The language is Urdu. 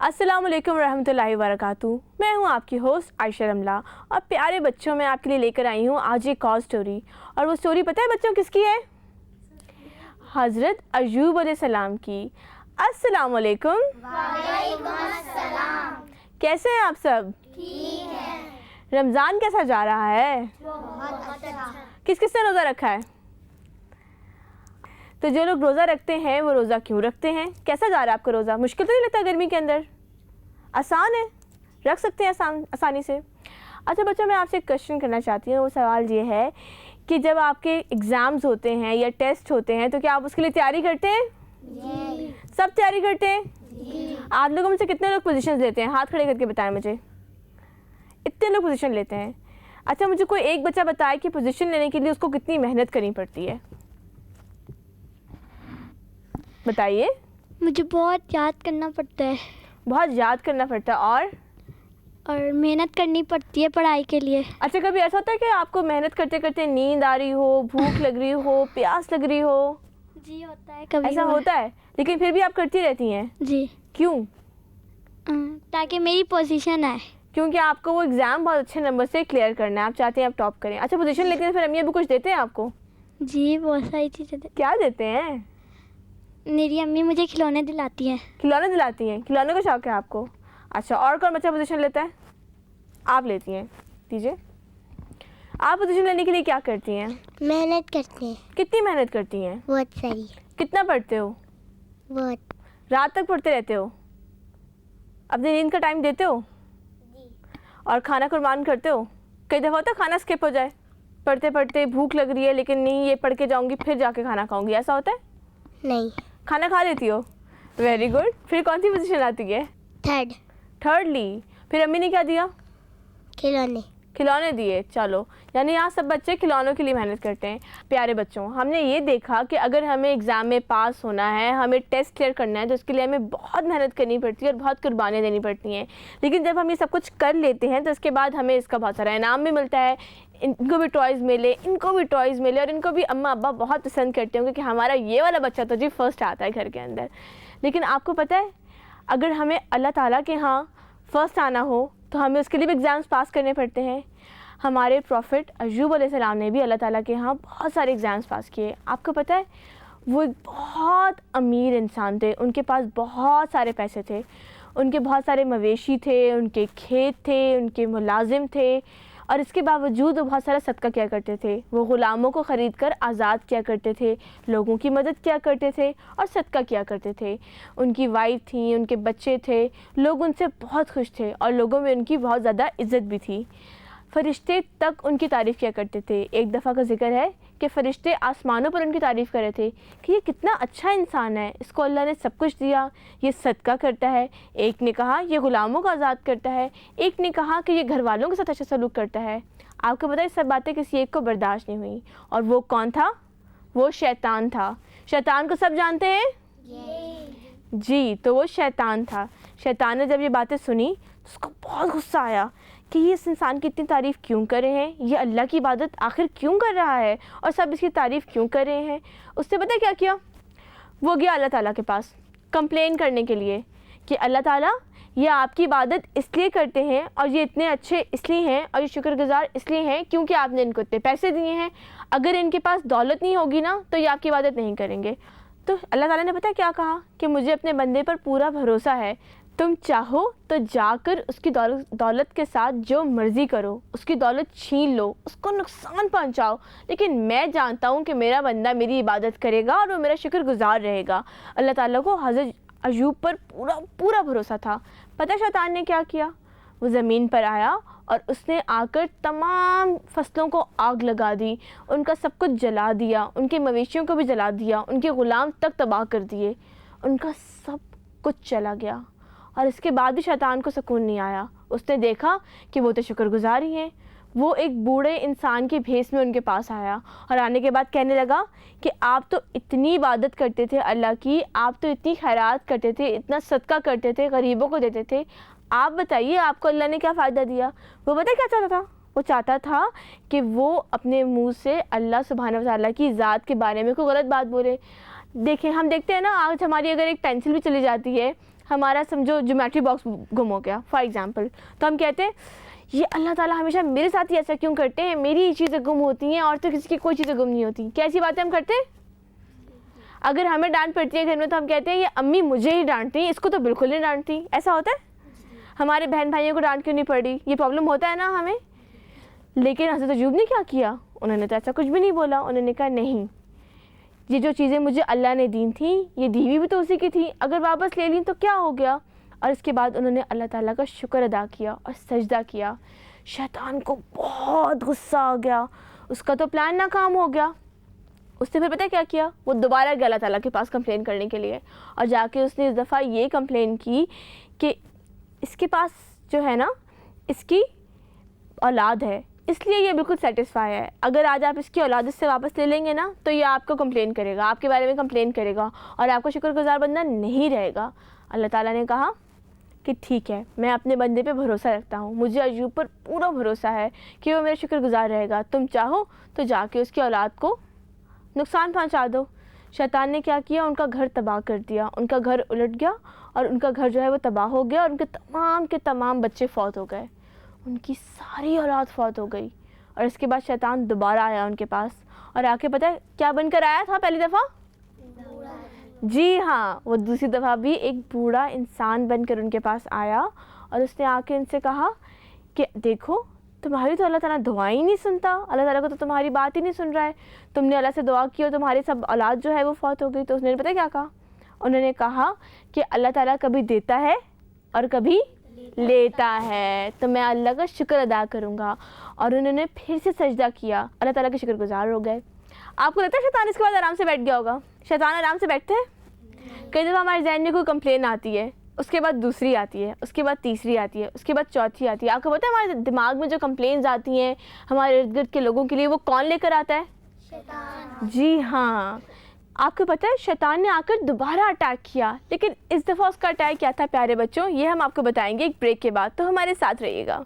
السلام علیکم ورحمۃ اللہ وبرکاتہ. میں ہوں آپ کی ہوسٹ عائشہ رملہ اور پیارے بچوں میں آپ کے لیے لے کر آئی ہوں آج ایک اور سٹوری. اور وہ سٹوری پتہ ہے بچوں کس کی ہے؟ حضرت ایوب علیہ السلام کی. السلام علیکم. وعلیکم السلام. کیسے ہیں آپ سب؟ ٹھیک ہے. رمضان کیسا جا رہا ہے؟ بہت اچھا. کس کس نے روزہ رکھا ہے؟ تو جو لوگ روزہ رکھتے ہیں وہ روزہ کیوں رکھتے ہیں؟ کیسا جا رہا ہے آپ کا روزہ؟ مشکل تو نہیں لگتا گرمی کے اندر؟ آسان ہے، رکھ سکتے ہیں آسانی سے. اچھا بچوں، میں آپ سے ایک کویشچن کرنا چاہتی ہوں. وہ سوال یہ ہے کہ جب آپ کے ایگزامز ہوتے ہیں یا ٹیسٹ ہوتے ہیں تو کیا آپ اس کے لیے تیاری کرتے ہیں؟ جی. سب تیاری کرتے ہیں؟ جی. آپ لوگوں میں سے کتنے لوگ پوزیشنز لیتے ہیں؟ ہاتھ کھڑے کر کے بتائیں مجھے. اتنے لوگ پوزیشن لیتے ہیں. اچھا مجھے کوئی ایک بچہ بتائے کہ پوزیشن لینے کے لیے اس کو کتنی محنت کرنی پڑتی ہے؟ بتائیے. مجھے بہت یاد کرنا پڑتا ہے بہت یاد کرنا پڑتا ہے اور محنت کرنی پڑتی ہے پڑھائی کے لیے. اچھا کبھی ایسا ہوتا ہے کہ آپ کو محنت کرتے کرتے نیند آ رہی ہو، بھوک لگ رہی ہو، پیاس لگ رہی ہو؟ جی ہوتا ہے کبھی. ایسا ہوتا ہے لیکن پھر بھی آپ کرتی رہتی ہیں؟ جی. کیوں؟ تاکہ میری پوزیشن آئے. کیونکہ آپ کو وہ ایگزام بہت اچھے نمبر سے کلیئر کرنا ہے، آپ چاہتے ہیں آپ ٹاپ کریں. اچھا پوزیشن لیتے ہیں پھر امی ابو کچھ دیتے ہیں آپ کو؟ جی بہت ساری چیزیں. کیا دیتے ہیں؟ میری امی مجھے کھلونے دلاتی ہیں. کھلونے دلاتی ہیں؟ کھلونے کا شوق ہے آپ کو؟ اچھا اور کون بچہ پوزیشن لیتا ہے؟ آپ لیتی ہیں. دیجیے. آپ پوزیشن لینے کے لیے کیا کرتی ہیں؟ محنت کرتے ہیں. کتنی محنت کرتی ہیں؟ بہت ساری. کتنا پڑھتے ہو؟ بہت. رات تک پڑھتے رہتے ہو؟ اپنی نیند کا ٹائم دیتے ہو؟ جی. اور کھانا قربان کرتے ہو؟ کئی دفعہ ہوتا ہے کھانا اسکپ ہو جائے، پڑھتے پڑھتے بھوک لگ رہی ہے لیکن نہیں یہ پڑھ کے جاؤں گی پھر جا کے کھانا کھاؤں گی، ایسا ہوتا ہے؟ نہیں. کھانا کھا لیتی ہو؟ Very good. پھر کون سی پوزیشن آتی ہے؟ تھرڈ لی. پھر امی نے کیا دیا؟ کھلونے دیے. چلو یعنی یہاں سب بچے کھلونوں کے لیے محنت کرتے ہیں. پیارے بچوں، ہم نے یہ دیکھا کہ اگر ہمیں ایگزام میں پاس ہونا ہے، ہمیں ٹیسٹ کلیئر کرنا ہے تو اس کے لیے ہمیں بہت محنت کرنی پڑتی ہے اور بہت قربانیاں دینی پڑتی ہیں. لیکن جب ہم یہ سب کچھ کر لیتے ہیں تو اس کے بعد ہمیں اس کا بہت سارا انعام بھی ملتا ہے. ان کو بھی ٹوائز ملے، ان کو بھی ٹوائز ملے اور ان کو بھی اماں ابا بہت پسند کرتے ہوں گے کہ ہمارا یہ والا بچہ تو جی فرسٹ آتا ہے گھر کے اندر. لیکن آپ کو پتہ ہے اگر ہمیں اللہ تعالیٰ کے ہاں فرسٹ آنا ہو تو ہمیں اس کے لیے بھی ایگزامس پاس کرنے پڑتے ہیں. ہمارے پروفٹ ایوب علیہ السلام نے بھی اللہ تعالیٰ کے ہاں بہت سارے ایگزامس پاس کیے. آپ کو پتہ ہے وہ ایک بہت امیر انسان تھے، ان کے پاس بہت سارے پیسے تھے، ان کے بہت سارے مویشی تھے، ان کے کھیت تھے، ان کے ملازم تھے، اور اس کے باوجود وہ بہت سارا صدقہ کیا کرتے تھے. وہ غلاموں کو خرید کر آزاد کیا کرتے تھے، لوگوں کی مدد کیا کرتے تھے اور صدقہ کیا کرتے تھے. ان کی وائف تھیں، ان کے بچے تھے، لوگ ان سے بہت خوش تھے اور لوگوں میں ان کی بہت زیادہ عزت بھی تھی. فرشتے تک ان کی تعریف کیا کرتے تھے. ایک دفعہ کا ذکر ہے کہ فرشتے آسمانوں پر ان کی تعریف کر رہے تھے کہ یہ کتنا اچھا انسان ہے، اس کو اللہ نے سب کچھ دیا، یہ صدقہ کرتا ہے. ایک نے کہا یہ غلاموں کو آزاد کرتا ہے، ایک نے کہا کہ یہ گھر والوں کے ساتھ اچھا سلوک کرتا ہے. آپ کو پتہ ہے یہ سب باتیں کسی ایک کو برداشت نہیں ہوئیں. اور وہ کون تھا؟ وہ شیطان تھا. شیطان کو سب جانتے ہیں؟ جی. تو وہ شیطان تھا. شیطان نے جب یہ باتیں سنی تو اس کو بہت غصہ آیا کہ یہ اس انسان کی اتنی تعریف کیوں کر رہے ہیں، یہ اللہ کی عبادت آخر کیوں کر رہا ہے اور سب اس کی تعریف کیوں کر رہے ہیں. اس نے پتہ کیا کیا؟ وہ گیا اللہ تعالیٰ کے پاس کمپلین کرنے کے لیے کہ اللہ تعالیٰ یہ آپ کی عبادت اس لیے کرتے ہیں اور یہ اتنے اچھے اس لیے ہیں اور یہ شکر گزار اس لیے ہیں کیونکہ آپ نے ان کو اتنے پیسے دیے ہیں. اگر ان کے پاس دولت نہیں ہوگی نا تو یہ آپ کی عبادت نہیں کریں گے. تو اللہ تعالیٰ نے پتہ کیا کہا کہ مجھے اپنے بندے پر پورا بھروسہ ہے، تم چاہو تو جا کر اس کی دولت کے ساتھ جو مرضی کرو، اس کی دولت چھین لو، اس کو نقصان پہنچاؤ، لیکن میں جانتا ہوں کہ میرا بندہ میری عبادت کرے گا اور وہ میرا شکر گزار رہے گا. اللہ تعالیٰ کو حضرت ایوب پر پورا بھروسہ تھا. پتہ شیطان نے کیا کیا؟ وہ زمین پر آیا اور اس نے آ کر تمام فصلوں کو آگ لگا دی، ان کا سب کچھ جلا دیا، ان کے مویشیوں کو بھی جلا دیا، ان کے غلام تک تباہ کر دیے، ان کا سب کچھ چلا گیا. اور اس کے بعد بھی شیطان کو سکون نہیں آیا. اس نے دیکھا کہ وہ تو شکر گزار ہی ہیں. وہ ایک بوڑھے انسان کے بھیس میں ان کے پاس آیا اور آنے کے بعد کہنے لگا کہ آپ تو اتنی عبادت کرتے تھے اللہ کی، آپ تو اتنی خیرات کرتے تھے، اتنا صدقہ کرتے تھے، غریبوں کو دیتے تھے، آپ بتائیے آپ کو اللہ نے کیا فائدہ دیا؟ وہ پتہ کیا چاہتا تھا؟ وہ چاہتا تھا کہ وہ اپنے منہ سے اللہ سبحانہ و تعالیٰ کی ذات کے بارے میں کوئی غلط بات بولے. دیکھیں ہم دیکھتے ہیں نا آج ہماری اگر ایک پینسل بھی چلی جاتی ہے، ہمارا سمجھو جیومیٹری باکس گم ہو گیا فار ایگزامپل, تو ہم کہتے ہیں یہ اللہ تعالیٰ ہمیشہ میرے ساتھ ہی ایسا کیوں کرتے ہیں, میری ہی چیزیں گم ہوتی ہیں اور تو کسی کی کوئی چیزیں گم نہیں ہوتی. کیسی باتیں ہم کرتے ہیں؟ اگر ہمیں ڈانٹ پڑتی ہے گھر میں تو ہم کہتے ہیں یہ امی مجھے ہی ڈانٹتی ہیں, اس کو تو بالکل نہیں ڈانٹتی. ایسا ہوتا ہے؟ ہمارے بہن بھائیوں کو ڈانٹ کیوں نہیں پڑی, یہ پرابلم ہوتا ہے نا ہمیں. لیکن حضرت ایوب نے کیا کیا, انہوں نے تو ایسا کچھ بھی نہیں بولا. انہوں نے کہا نہیں, یہ جو چیزیں مجھے اللہ نے دی تھیں یہ دی ہوئی بھی تو اسی کی تھی, اگر واپس لے لیں تو کیا ہو گیا. اور اس کے بعد انہوں نے اللہ تعالیٰ کا شکر ادا کیا اور سجدہ کیا. شیطان کو بہت غصہ آ گیا, اس کا تو پلان ناکام ہو گیا. اس نے پھر پتہ کیا کیا, وہ دوبارہ گیا اللہ تعالیٰ کے پاس کمپلین کرنے کے لیے, اور جا کے اس نے اس دفعہ یہ کمپلین کی کہ اس کے پاس جو ہے نا اس کی اولاد ہے, اس لیے یہ بالکل سیٹسفائی ہے. اگر آج آپ اس کی اولاد اس سے واپس لے لیں گے نا تو یہ آپ کو کمپلین کرے گا, آپ کے بارے میں کمپلین کرے گا اور آپ کو شکر گزار بندہ نہیں رہے گا. اللہ تعالیٰ نے کہا کہ ٹھیک ہے, میں اپنے بندے پہ بھروسہ رکھتا ہوں, مجھے ایوب پر پورا بھروسہ ہے کہ وہ میرا شکر گزار رہے گا. تم چاہو تو جا کے اس کی اولاد کو نقصان پہنچا دو. شیطان نے کیا کیا, ان کا گھر تباہ کر دیا, ان کا گھر الٹ گیا اور ان کا گھر جو ہے وہ تباہ ہو گیا, اور ان کے تمام بچے فوت ہو گئے, ان کی ساری اولاد فوت ہو گئی. اور اس کے بعد شیطان دوبارہ آیا ان کے پاس, اور آ کے پتہ ہے کیا بن کر آیا تھا پہلی دفعہ؟ جی ہاں, وہ دوسری دفعہ بھی ایک بوڑھا انسان بن کر ان کے پاس آیا, اور اس نے آ کے ان سے کہا کہ دیکھو تمہاری تو اللہ تعالیٰ دعائیں ہی نہیں سنتا, اللہ تعالیٰ کو تو تمہاری بات ہی نہیں سن رہا ہے, تم نے اللہ سے دعا کی اور تمہاری سب اولاد جو ہے وہ فوت ہو گئی. تو اس نے پتہ کیا کہا, انہوں نے کہا کہ اللہ تعالیٰ کبھی دیتا ہے اور کبھی لیتا ہے, تو میں اللہ کا شکر ادا کروں گا. اور انہوں نے پھر سے سجدہ کیا, اللہ تعالیٰ کے شکر گزار ہو گئے. آپ کو لگتا ہے شیطان اس کے بعد آرام سے بیٹھ گیا ہوگا؟ شیطان آرام سے بیٹھتے ہیں. کئی دفعہ ہمارے ذہن میں کوئی کمپلین آتی ہے, اس کے بعد دوسری آتی ہے, اس کے بعد تیسری آتی ہے, اس کے بعد چوتھی آتی ہے. آپ کو پتہ ہے ہمارے دماغ میں جو کمپلینز آتی ہیں ہمارے ارد گرد کے لوگوں کے لیے, وہ کون لے کر آتا ہے؟ شیطان. جی ہاں, آپ کو پتہ ہے شیطان نے آ کر دوبارہ اٹیک کیا, لیکن اس دفعہ اس کا اٹیک کیا تھا پیارے بچوں, یہ ہم آپ کو بتائیں گے ایک بریک کے بعد, تو ہمارے ساتھ رہیے گا.